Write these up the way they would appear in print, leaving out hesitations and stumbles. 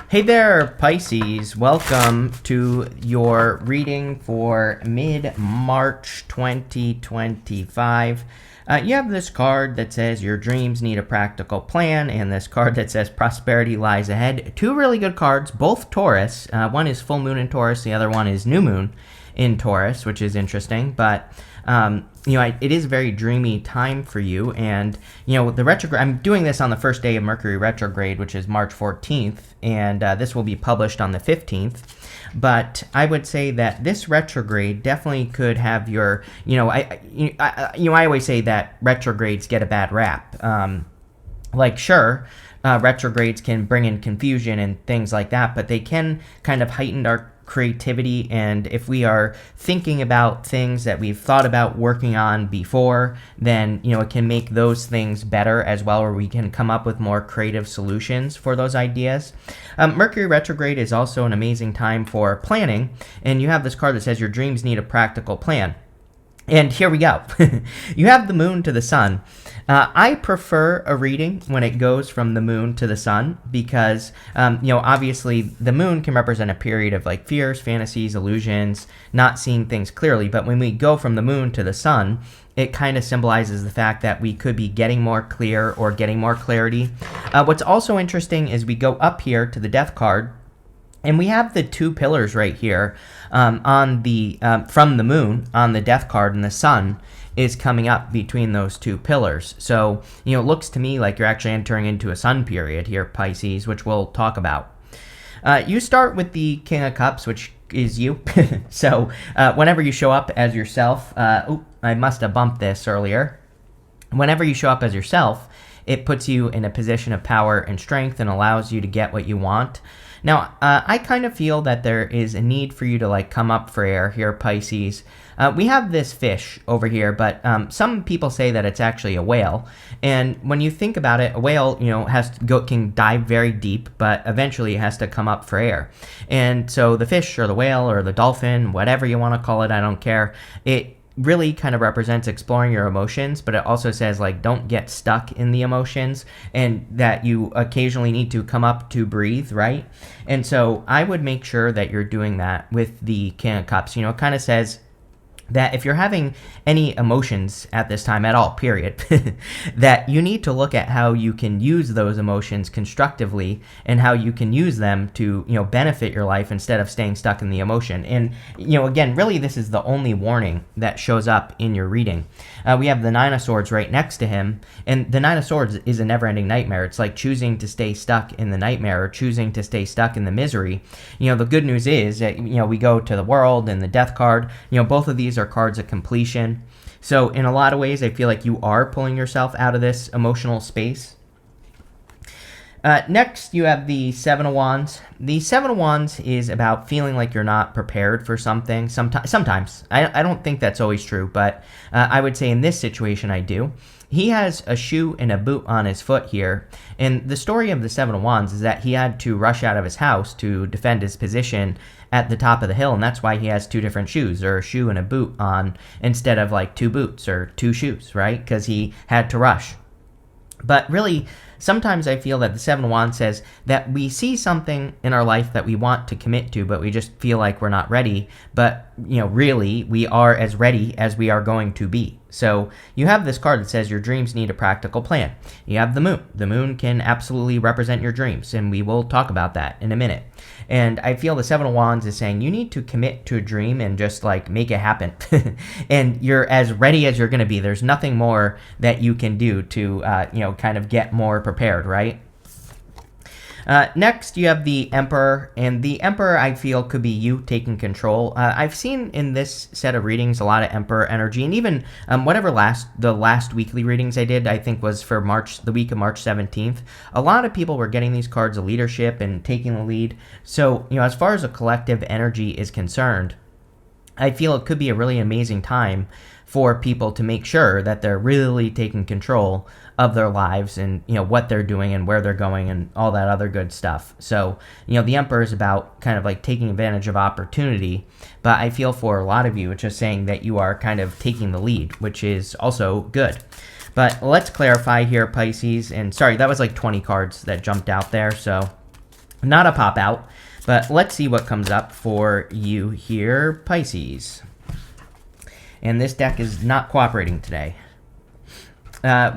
Hey there, Pisces. Welcome to your reading for mid-March 2025. You have this card that says your dreams need a practical plan, and this card that says prosperity lies ahead. Two really good cards, both Taurus. One is full moon in Taurus, the other one is new moon in Taurus, which is interesting. But it is a very dreamy time for you. And, the retrograde, I'm doing this on the first day of Mercury retrograde, which is March 14th, and this will be published on the 15th. But I would say that this retrograde definitely could have your, I always say that retrogrades get a bad rap. Retrogrades can bring in confusion and things like that, but they can kind of heighten our creativity, and if we are thinking about things that we've thought about working on before, then it can make those things better as well, or we can come up with more creative solutions for those ideas. Mercury retrograde is also an amazing time for planning, and you have this card that says your dreams need a practical plan. And here we go. You have the moon to the sun. I prefer a reading when it goes from the moon to the sun because, obviously the moon can represent a period of like fears, fantasies, illusions, not seeing things clearly. But when we go from the moon to the sun, it kind of symbolizes the fact that we could be getting more clear or getting more clarity. What's also interesting is we go up here to the death card, and we have the two pillars right here from the moon on the death card, and the sun is coming up between those two pillars. So, it looks to me like you're actually entering into a sun period here, Pisces, which we'll talk about. You start with the King of Cups, which is you. So, whenever you show up as yourself, I must have bumped this earlier. Whenever you show up as yourself, it puts you in a position of power and strength and allows you to get what you want. Now, I kind of feel that there is a need for you to come up for air here, Pisces. We have this fish over here, but some people say that it's actually a whale. And when you think about it, a whale, can dive very deep, but eventually it has to come up for air. And so the fish or the whale or the dolphin, whatever you want to call it, I don't care. It really kind of represents exploring your emotions, but it also says don't get stuck in the emotions, and that you occasionally need to come up to breathe, right? And so I would make sure that you're doing that with the King of Cups. It kind of says that if you're having any emotions at this time at all, period, that you need to look at how you can use those emotions constructively and how you can use them to, benefit your life instead of staying stuck in the emotion. And, again, really this is the only warning that shows up in your reading. We have the Nine of Swords right next to him, and the Nine of Swords is a never-ending nightmare. It's like choosing to stay stuck in the nightmare or choosing to stay stuck in the misery. The good news is that, we go to the World and the Death card. Both of these are cards of completion. So in a lot of ways, I feel like you are pulling yourself out of this emotional space. Next, you have the Seven of Wands. The Seven of Wands is about feeling like you're not prepared for something. Sometimes. I don't think that's always true, but I would say in this situation, I do. He has a shoe and a boot on his foot here, and the story of the Seven of Wands is that he had to rush out of his house to defend his position at the top of the hill, and that's why he has two different shoes, or a shoe and a boot on, instead of two boots or two shoes, right? Because he had to rush. But really, sometimes I feel that the Seven of Wands says that we see something in our life that we want to commit to, but we just feel like we're not ready. But, really, we are as ready as we are going to be. So you have this card that says your dreams need a practical plan. You have the moon. The moon can absolutely represent your dreams, and we will talk about that in a minute. And I feel the Seven of Wands is saying you need to commit to a dream and just make it happen. And you're as ready as you're going to be. There's nothing more that you can do to, kind of get more prepared, right? Next, you have the Emperor, and the Emperor, I feel, could be you taking control. I've seen in this set of readings a lot of Emperor energy, and even the last weekly readings I did, I think was for the week of March 17th. A lot of people were getting these cards of leadership and taking the lead. So, as far as a collective energy is concerned, I feel it could be a really amazing time for people to make sure that they're really taking control of their lives and, what they're doing and where they're going and all that other good stuff. So, the Emperor is about kind of taking advantage of opportunity, but I feel for a lot of you, it's just saying that you are kind of taking the lead, which is also good. But let's clarify here, Pisces, and sorry, that was 20 cards that jumped out there, so Not a pop out, but let's see what comes up for you here, Pisces. And this deck is not cooperating today.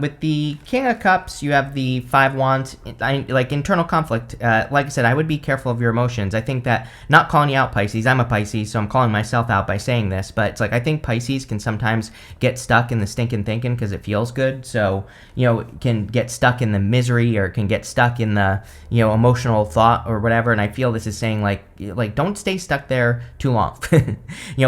With the King of Cups, you have the Five Wands, like internal conflict. Like I said, I would be careful of your emotions. I think that, not calling you out, Pisces, I'm a Pisces, so I'm calling myself out by saying this, but it's like I think Pisces can sometimes get stuck in the stinking thinking because it feels good. So, can get stuck in the misery or can get stuck in the, emotional thought or whatever. And I feel this is saying like don't stay stuck there too long.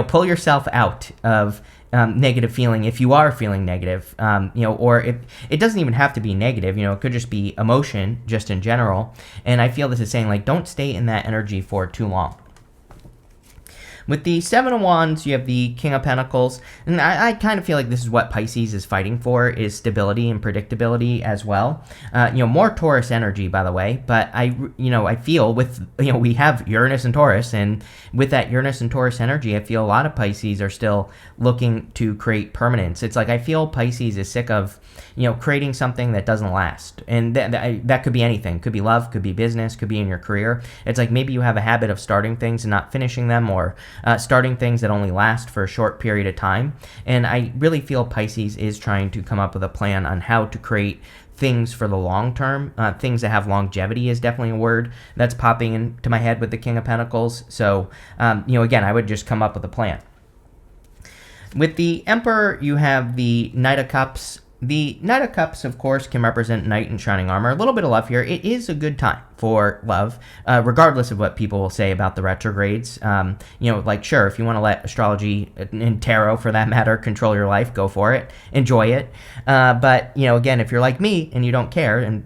Pull yourself out of negative feeling if you are feeling negative, or if it doesn't even have to be negative, it could just be emotion just in general. And I feel this is saying like don't stay in that energy for too long. With the Seven of Wands, you have the King of Pentacles, and I kind of feel like this is what Pisces is fighting for, is stability and predictability as well. More Taurus energy, by the way, but I feel with, we have Uranus and Taurus, and with that Uranus and Taurus energy, I feel a lot of Pisces are still looking to create permanence. It's like I feel Pisces is sick of, creating something that doesn't last. And that could be anything. Could be love, could be business, could be in your career. It's like maybe you have a habit of starting things and not finishing them, or starting things that only last for a short period of time. And I really feel Pisces is trying to come up with a plan on how to create things for the long term. Things that have longevity is definitely a word that's popping into my head with the King of Pentacles. So, again, I would just come up with a plan. With the Emperor, you have the Knight of Cups. The Knight of Cups, of course, can represent knight in shining armor. A little bit of love here. It is a good time for love, regardless of what people will say about the retrogrades. Sure, if you want to let astrology and tarot, for that matter, control your life, go for it. Enjoy it. But, again, if you're like me and you don't care, and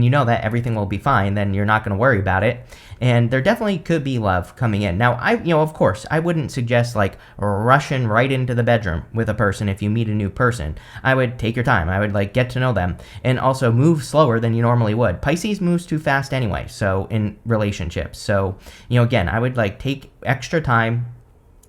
you know that everything will be fine, then you're not going to worry about it. And there definitely could be love coming in. Now, of course, I wouldn't suggest rushing right into the bedroom with a person if you meet a new person. I would take your time. I would get to know them, and also move slower than you normally would. Pisces moves too fast anyway, so in relationships. So, again, I would take extra time,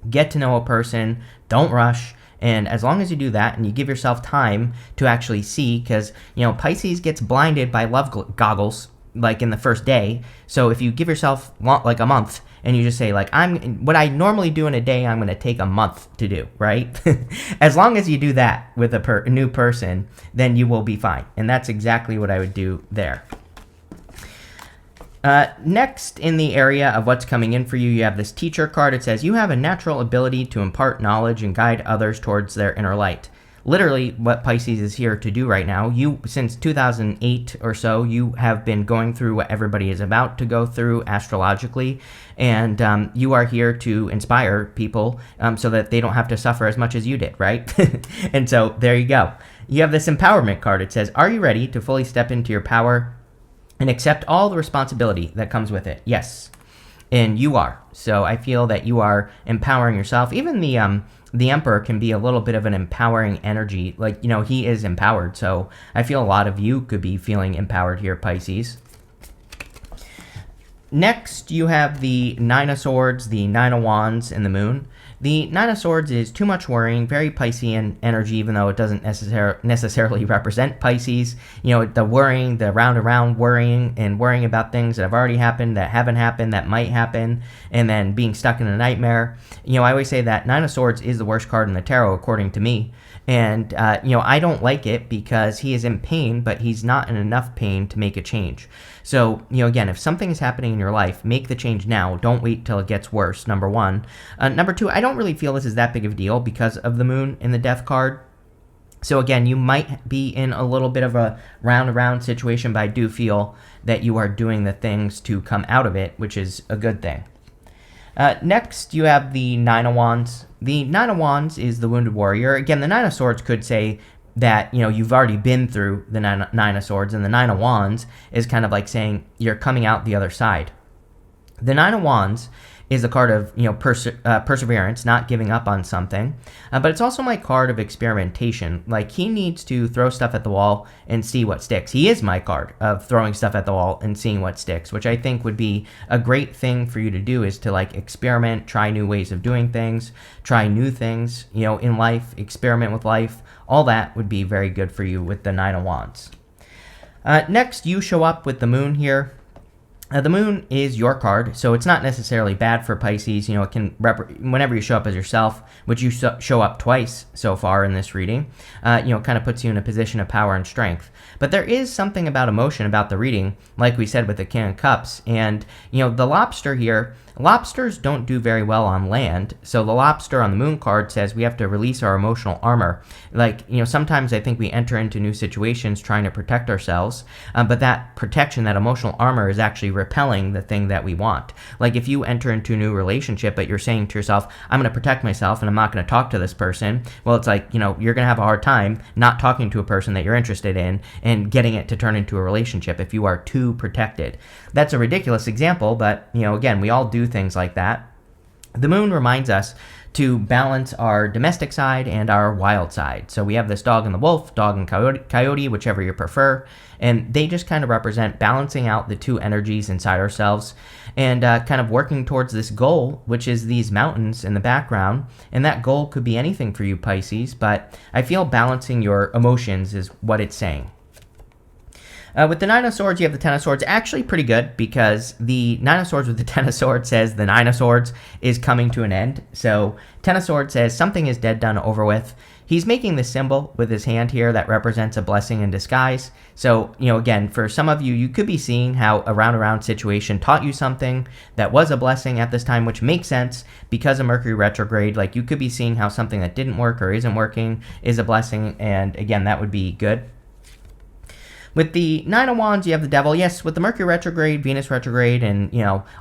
get to know a person, don't rush. And as long as you do that and you give yourself time to actually see, because, Pisces gets blinded by love goggles in the first day. So if you give yourself a month and you just say what I normally do in a day, I'm going to take a month to do, right? As long as you do that with a new person, then you will be fine. And that's exactly what I would do there. Next, in the area of what's coming in for you, you have this Teacher card. It says, you have a natural ability to impart knowledge and guide others towards their inner light. Literally what Pisces is here to do right now. Since 2008 or so, you have been going through what everybody is about to go through astrologically, and you are here to inspire people so that they don't have to suffer as much as you did, right? And so there you go. You have this Empowerment card. It says, are you ready to fully step into your power and accept all the responsibility that comes with it? Yes. And you are. So I feel that you are empowering yourself. Even the Emperor can be a little bit of an empowering energy. He is empowered. So I feel a lot of you could be feeling empowered here, Pisces. Next, you have the Nine of Swords, the Nine of Wands, and the Moon. The Nine of Swords is too much worrying, very Piscean energy, even though it doesn't necessarily represent Pisces. The worrying, the round and round worrying, and worrying about things that have already happened, that haven't happened, that might happen, and then being stuck in a nightmare. I always say that Nine of Swords is the worst card in the tarot, according to me. And, I don't like it because he is in pain, but he's not in enough pain to make a change. So, again, if something is happening in your life, make the change now. Don't wait till it gets worse, number one. Number two, I don't really feel this is that big of a deal because of the Moon in the Death card. So, again, you might be in a little bit of a round-around situation, but I do feel that you are doing the things to come out of it, which is a good thing. Next, you have the Nine of Wands. The Nine of Wands is the Wounded Warrior. Again, the Nine of Swords could say that, you've already been through the Nine of Swords, and the Nine of Wands is kind of like saying you're coming out the other side. The Nine of Wands is a card of, perseverance, not giving up on something. But it's also my card of experimentation. He needs to throw stuff at the wall and see what sticks. He is my card of throwing stuff at the wall and seeing what sticks, which I think would be a great thing for you to do, is to experiment, try new ways of doing things, try new things, in life, experiment with life. All that would be very good for you with the Nine of Wands. Next, you show up with the Moon here. The moon is your card, so it's not necessarily bad for Pisces. It can whenever you show up as yourself, which you show up twice so far in this reading, kind of puts you in a position of power and strength. But there is something about emotion about the reading, like we said with the King of Cups, and the lobster here. Lobsters don't do very well on land, so the lobster on the moon card says we have to release our emotional armor. Sometimes I think we enter into new situations trying to protect ourselves, but that protection, that emotional armor, is actually repelling the thing that we want. Like if you enter into a new relationship, but you're saying to yourself, I'm going to protect myself and I'm not going to talk to this person, well, it's like, you're going to have a hard time not talking to a person that you're interested in and getting it to turn into a relationship if you are too protected. That's a ridiculous example, but, again, we all do things like that. The moon reminds us to balance our domestic side and our wild side. So we have this dog and the wolf, dog and coyote, whichever you prefer, and they just kind of represent balancing out the two energies inside ourselves and kind of working towards this goal, which is these mountains in the background. And that goal could be anything for you, Pisces, but I feel balancing your emotions is what it's saying. With the Nine of Swords, you have the Ten of Swords. Actually pretty good, because the Nine of Swords with the Ten of Swords says the Nine of Swords is coming to an end. So Ten of Swords says something is dead, done, over with. He's making this symbol with his hand here that represents a blessing in disguise. So, again, for some of you, you could be seeing how a round-around situation taught you something that was a blessing at this time, which makes sense because of Mercury retrograde. Like, you could be seeing how something that didn't work or isn't working is a blessing, and again, that would be good. With the Nine of Wands, you have the Devil. Yes, with the Mercury retrograde, Venus retrograde, and,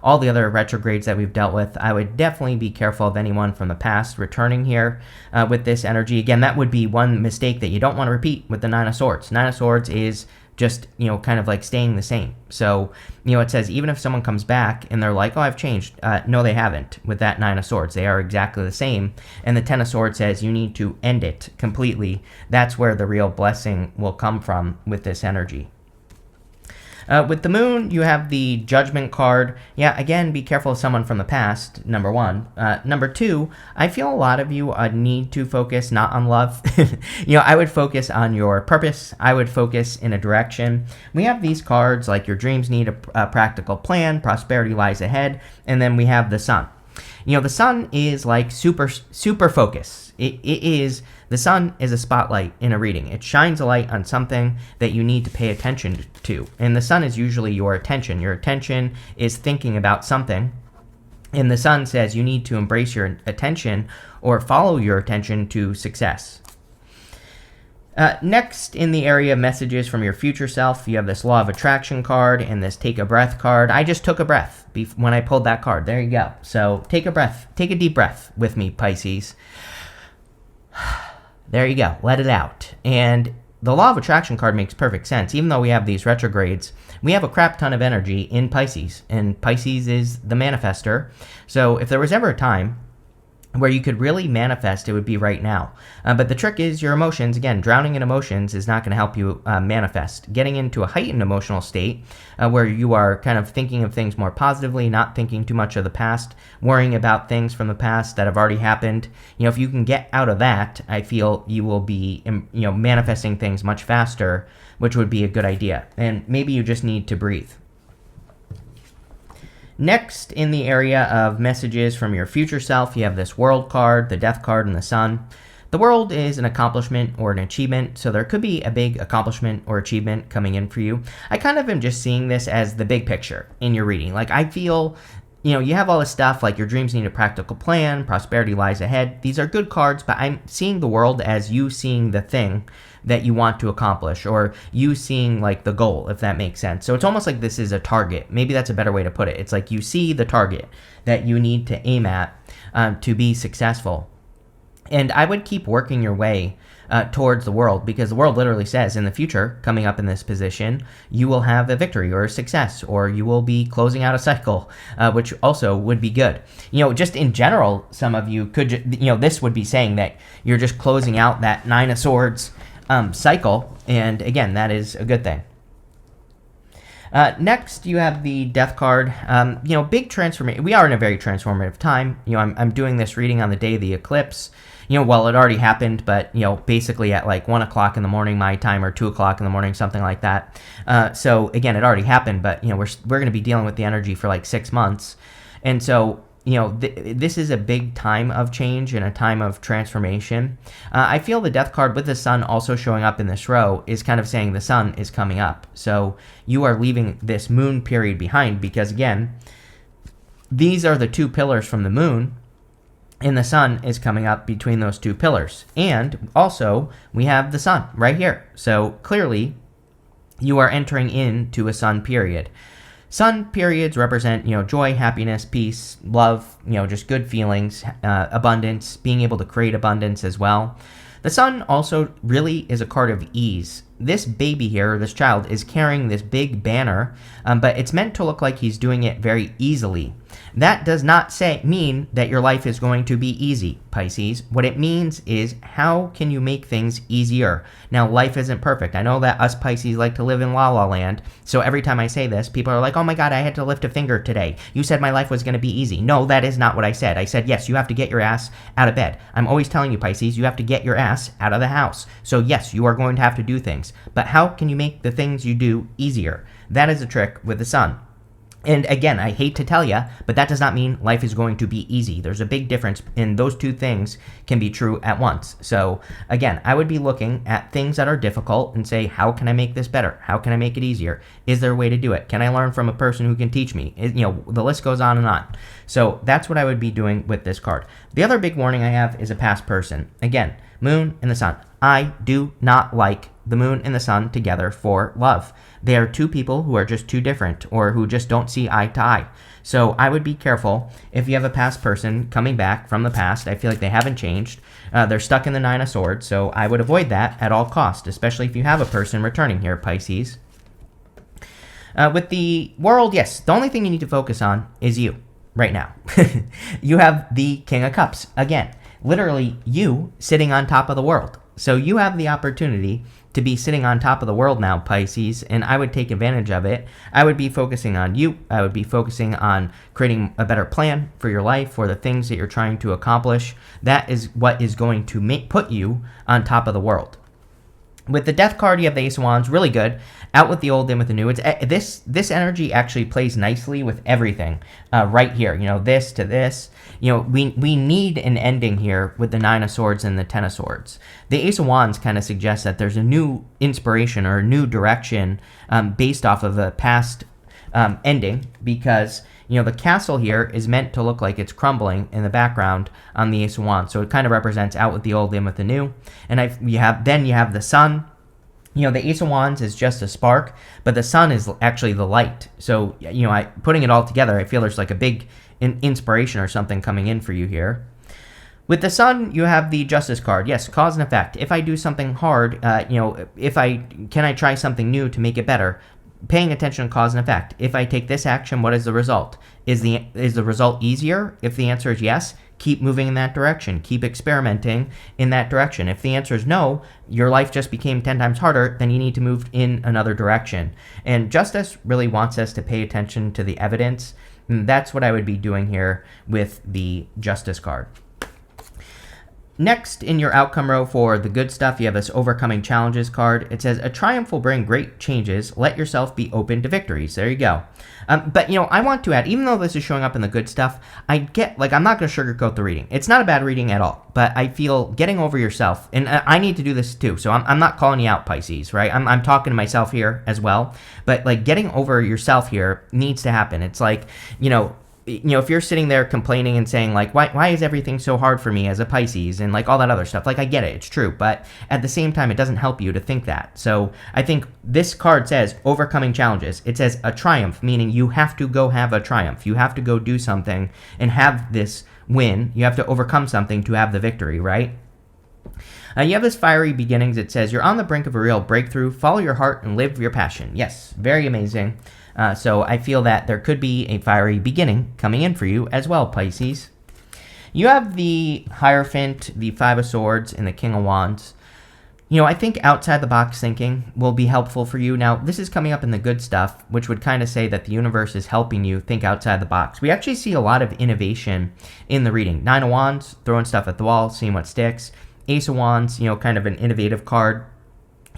all the other retrogrades that we've dealt with, I would definitely be careful of anyone from the past returning here with this energy. Again, that would be one mistake that you don't want to repeat with the Nine of Swords. Nine of Swords is just, kind of like staying the same. So, it says even if someone comes back and they're like, oh, I've changed. No, they haven't with that Nine of Swords. They are exactly the same. And the Ten of Swords says you need to end it completely. That's where the real blessing will come from with this energy. With the moon, you have the Judgment card. Yeah, again, be careful of someone from the past, number one. Number two, I feel a lot of you need to focus not on love. I would focus on your purpose. I would focus in a direction. We have these cards like your dreams need a practical plan, prosperity lies ahead, and then we have the sun. The sun is like super focus. The sun is a spotlight in a reading. It shines a light on something that you need to pay attention to. And the sun is usually your attention. Your attention is thinking about something. And the sun says you need to embrace your attention or follow your attention to success. Next, in the area of messages from your future self, you have this Law of Attraction card and this Take a Breath card. I just took a breath when I pulled that card. There you go. So take a breath. Take a deep breath with me, Pisces. There you go. Let it out. And the Law of Attraction card makes perfect sense. Even though we have these retrogrades, we have a crap ton of energy in Pisces. And Pisces is the manifester. So if there was ever a time where you could really manifest, it would be right now. But the trick is your emotions. Again, drowning in emotions is not going to help you manifest. Getting into a heightened emotional state where you are kind of thinking of things more positively, not thinking too much of the past, worrying about things from the past that have already happened. If you can get out of that, I feel you will be, manifesting things much faster, which would be a good idea. And maybe you just need to breathe. Next, in the area of messages from your future self, you have this World card, the Death card, and the Sun. The World is an accomplishment or an achievement, so there could be a big accomplishment or achievement coming in for you. I kind of am just seeing this as the big picture in your reading. Like, I feel, you have all this stuff, like your dreams need a practical plan, prosperity lies ahead. These are good cards, but I'm seeing the world as you seeing the thing that you want to accomplish, or you seeing like the goal, if that makes sense. So it's almost like this is a target. Maybe that's a better way to put it. It's like you see the target that you need to aim at to be successful. And I would keep working your way towards the world, because the world literally says in the future, coming up in this position, you will have a victory or a success, or you will be closing out a cycle, which also would be good. Just in general, some of you could, this would be saying that you're just closing out that Nine of Swords cycle, and again, that is a good thing. Next, you have the Death card. Big transformation. We are in a very transformative time. I'm doing this reading on the day of the eclipse. Well, it already happened, but, basically at like 1 o'clock in the morning, my time, or 2 o'clock in the morning, something like that. So, again, it already happened, but, we're going to be dealing with the energy for like 6 months. And so, this is a big time of change and a time of transformation. I feel the Death card with the sun also showing up in this row is kind of saying the sun is coming up. So you are leaving this moon period behind because, again, these are the two pillars from the moon, and the sun is coming up between those two pillars. And also, we have the sun right here. So clearly, you are entering into a sun period. Sun periods represent, joy, happiness, peace, love, just good feelings, abundance, being able to create abundance as well. The sun also really is a card of ease. This baby here, this child, is carrying this big banner, but it's meant to look like he's doing it very easily. That does not mean that your life is going to be easy, Pisces. What it means is, how can you make things easier? Now, life isn't perfect. I know that us Pisces like to live in la la land, so every time I say this, people are like, oh my god, I had to lift a finger today. You said my life was going to be easy. No, that is not what I said. I said, yes, you have to get your ass out of bed. I'm always telling you, Pisces, you have to get your ass out of the house. So yes, you are going to have to do things. But how can you make the things you do easier? That is a trick with the sun. And again, I hate to tell you, but that does not mean life is going to be easy. There's a big difference, and those two things can be true at once. So again, I would be looking at things that are difficult and say, how can I make this better? How can I make it easier? Is there a way to do it? Can I learn from a person who can teach me? The list goes on and on. So that's what I would be doing with this card. The other big warning I have is a past person. Again, moon and the sun. I do not like the moon and the sun together for love. They are two people who are just too different, or who just don't see eye to eye. So I would be careful if you have a past person coming back from the past. I feel like they haven't changed. They're stuck in the Nine of Swords, so I would avoid that at all costs, especially if you have a person returning here, Pisces. With the world, yes, the only thing you need to focus on is you right now. You have the King of Cups. Again, literally you sitting on top of the world. So you have the opportunity to be sitting on top of the world now, Pisces, and I would take advantage of it. I would be focusing on you. I would be focusing on creating a better plan for your life, for the things that you're trying to accomplish. That is what is going to put you on top of the world. With the Death card, you have the Ace of Wands, really good. Out with the old, in with the new. It's this energy actually plays nicely with everything right here. This to this. We need an ending here with the Nine of Swords and the Ten of Swords. The Ace of Wands kind of suggests that there's a new inspiration or a new direction based off of a past ending, because the castle here is meant to look like it's crumbling in the background on the Ace of Wands. So it kind of represents out with the old, in with the new. And you have the sun. The Ace of Wands is just a spark, but the sun is actually the light. So, putting it all together, I feel there's like a big inspiration or something coming in for you here. With the sun, you have the Justice card. Yes, cause and effect. If I do something hard, can I try something new to make it better? Paying attention to cause and effect. If I take this action, what is the result? Is the result easier? If the answer is yes, keep moving in that direction. Keep experimenting in that direction. If the answer is no, your life just became 10 times harder, then you need to move in another direction. And Justice really wants us to pay attention to the evidence. And that's what I would be doing here with the Justice card. Next, in your outcome row for the good stuff, you have this Overcoming Challenges card. It says, a triumph will bring great changes. Let yourself be open to victories. There you go. But, I want to add, even though this is showing up in the good stuff, I'm not going to sugarcoat the reading. It's not a bad reading at all. But I feel getting over yourself, and I need to do this too, so I'm not calling you out, Pisces, right? I'm talking to myself here as well. But, getting over yourself here needs to happen. It's like, if you're sitting there complaining and saying, why is everything so hard for me as a Pisces, and all that other stuff, I get it, it's true, but at the same time, it doesn't help you to think that. So I think this card says overcoming challenges. It says a triumph, meaning you have to go have a triumph. You have to go do something and have this win. You have to overcome something to have the victory, right? You have this fiery beginnings. It says, you're on the brink of a real breakthrough. Follow your heart and live your passion. Yes, very amazing. So I feel that there could be a fiery beginning coming in for you as well, Pisces. You have the Hierophant, the Five of Swords, and the King of Wands. I think outside the box thinking will be helpful for you. Now, this is coming up in the good stuff, which would kind of say that the universe is helping you think outside the box. We actually see a lot of innovation in the reading. Nine of Wands, throwing stuff at the wall, seeing what sticks. Ace of Wands, kind of an innovative card.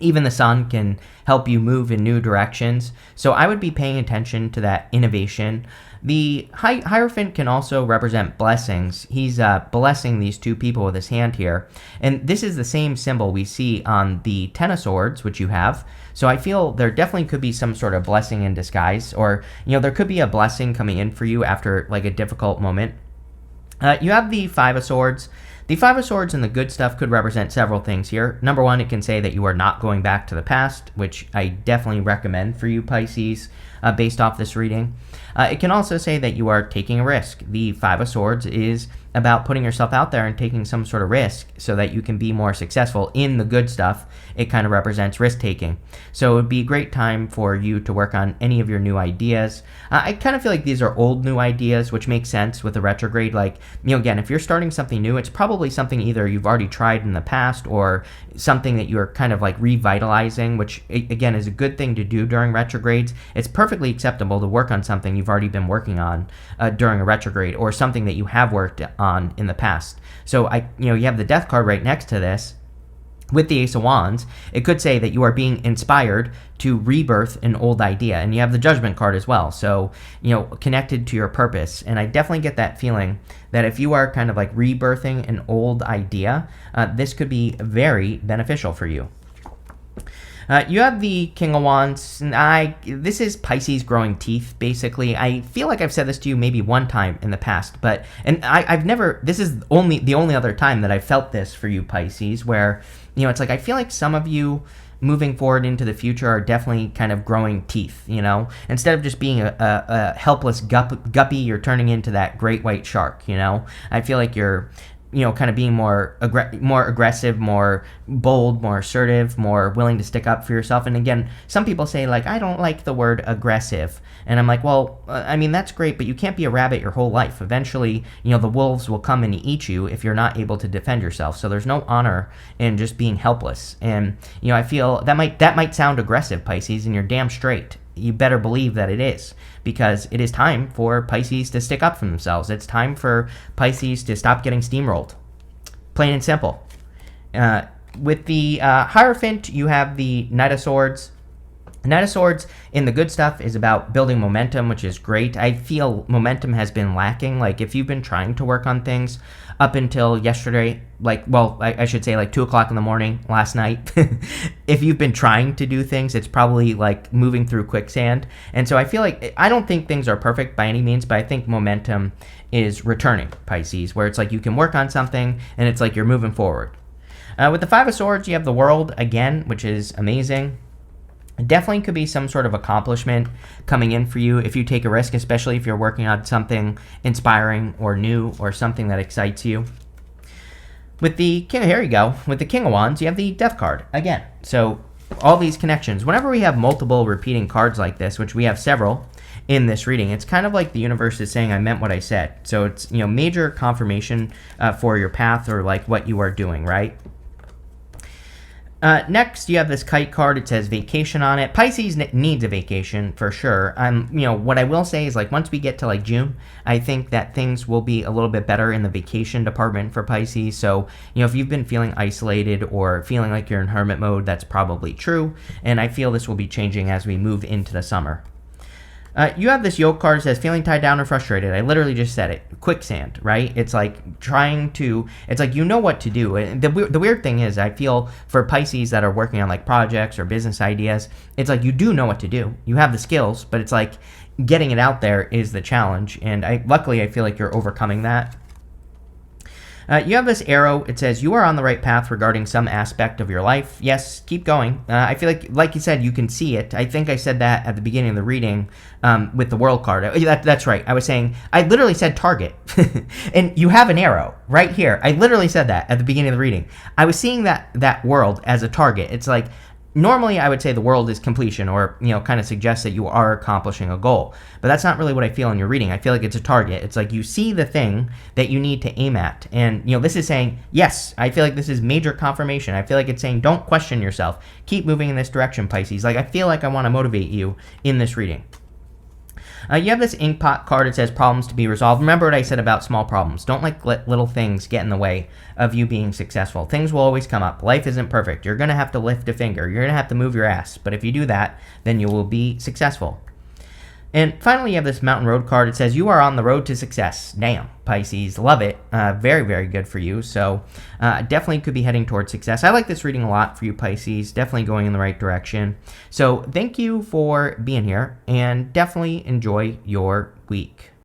Even the sun can help you move in new directions. So I would be paying attention to that innovation. The Hierophant can also represent blessings. He's blessing these two people with his hand here. And this is the same symbol we see on the Ten of Swords, which you have. So I feel there definitely could be some sort of blessing in disguise. Or, there could be a blessing coming in for you after like a difficult moment. You have the Five of Swords. The Five of Swords and the good stuff could represent several things here. Number one, it can say that you are not going back to the past, which I definitely recommend for you, Pisces, based off this reading. It can also say that you are taking a risk. The Five of Swords is about putting yourself out there and taking some sort of risk so that you can be more successful in the good stuff. It kind of represents risk taking. So it would be a great time for you to work on any of your new ideas. I kind of feel like these are old new ideas, which makes sense with the retrograde. Like, again, if you're starting something new, it's probably something either you've already tried in the past or something that you're kind of like revitalizing, which again is a good thing to do during retrogrades. It's perfectly acceptable to work on something you've already been working on during a retrograde, or something that you have worked on in the past. So you have the Death card right next to this. With the Ace of Wands, it could say that you are being inspired to rebirth an old idea. And you have the Judgment card as well. So, connected to your purpose. And I definitely get that feeling that if you are kind of like rebirthing an old idea, this could be very beneficial for you. You have the King of Wands. This is Pisces growing teeth, basically. I feel like I've said this to you maybe one time in the past, I've never, this is the only other time that I've felt this for you, Pisces, where, it's like I feel like some of you moving forward into the future are definitely kind of growing teeth, Instead of just being a helpless guppy, you're turning into that great white shark, I feel like you're kind of being more aggressive, more bold, more assertive, more willing to stick up for yourself. And again, some people say, like, I don't like the word aggressive. And I'm like, well, that's great, but you can't be a rabbit your whole life. Eventually, the wolves will come and eat you if you're not able to defend yourself. So there's no honor in just being helpless. And, I feel that might sound aggressive, Pisces, and you're damn straight. You better believe that it is, because it is time for Pisces to stick up for themselves. It's time for Pisces to stop getting steamrolled. Plain and simple. With the Hierophant, you have the Knight of Swords. Knight of Swords in the good stuff is about building momentum, which is great. I feel momentum has been lacking. Like, if you've been trying to work on things up until yesterday, I should say like 2 o'clock in the morning last night, if you've been trying to do things, it's probably like moving through quicksand. And so I feel like, I don't think things are perfect by any means, but I think momentum is returning, Pisces, where it's like you can work on something and it's like you're moving forward. With the Five of Swords, you have the World again, which is amazing. Definitely could be some sort of accomplishment coming in for you if you take a risk, especially if you're working on something inspiring or new or something that excites you. With the here you go. With the King of Wands, you have the Death card again. So all these connections. Whenever we have multiple repeating cards like this, which we have several in this reading, it's kind of like the universe is saying, I meant what I said. So it's, major confirmation for your path or like what you are doing, right? Next, you have this Kite card. It says vacation on it. Pisces needs a vacation for sure. What I will say is, like, once we get to like June, I think that things will be a little bit better in the vacation department for Pisces. So, if you've been feeling isolated or feeling like you're in hermit mode, that's probably true. And I feel this will be changing as we move into the summer. You have this Yoke card that says feeling tied down or frustrated. I literally just said it. Quicksand, right? It's like it's like what to do. And the weird thing is, I feel for Pisces that are working on like projects or business ideas, it's like you do know what to do. You have the skills, but it's like getting it out there is the challenge. And luckily, I feel like you're overcoming that. You have this arrow. It says you are on the right path regarding some aspect of your life. Yes, keep going. I feel like you said, you can see it. I think I said that at the beginning of the reading with the World card. That's right. I was saying, I literally said target. And you have an arrow right here. I literally said that at the beginning of the reading. I was seeing that world as a target. It's like, normally I would say the world is completion, or kind of suggests that you are accomplishing a goal, but that's not really what I feel in your reading. I feel like it's a target. It's like you see the thing that you need to aim at, and this is saying, yes, I feel like this is major confirmation. I feel like it's saying, don't question yourself, keep moving in this direction, Pisces. Like, I feel like I want to motivate you in this reading. You have this Inkpot card. It says problems to be resolved. Remember what I said about small problems. Don't let little things get in the way of you being successful. Things will always come up. Life isn't perfect. You're going to have to lift a finger. You're going to have to move your ass. But if you do that, then you will be successful. And finally, you have this Mountain Road card. It says you are on the road to success. Damn, Pisces. Love it. Very, very good for you. So definitely could be heading towards success. I like this reading a lot for you, Pisces. Definitely going in the right direction. So thank you for being here, and definitely enjoy your week.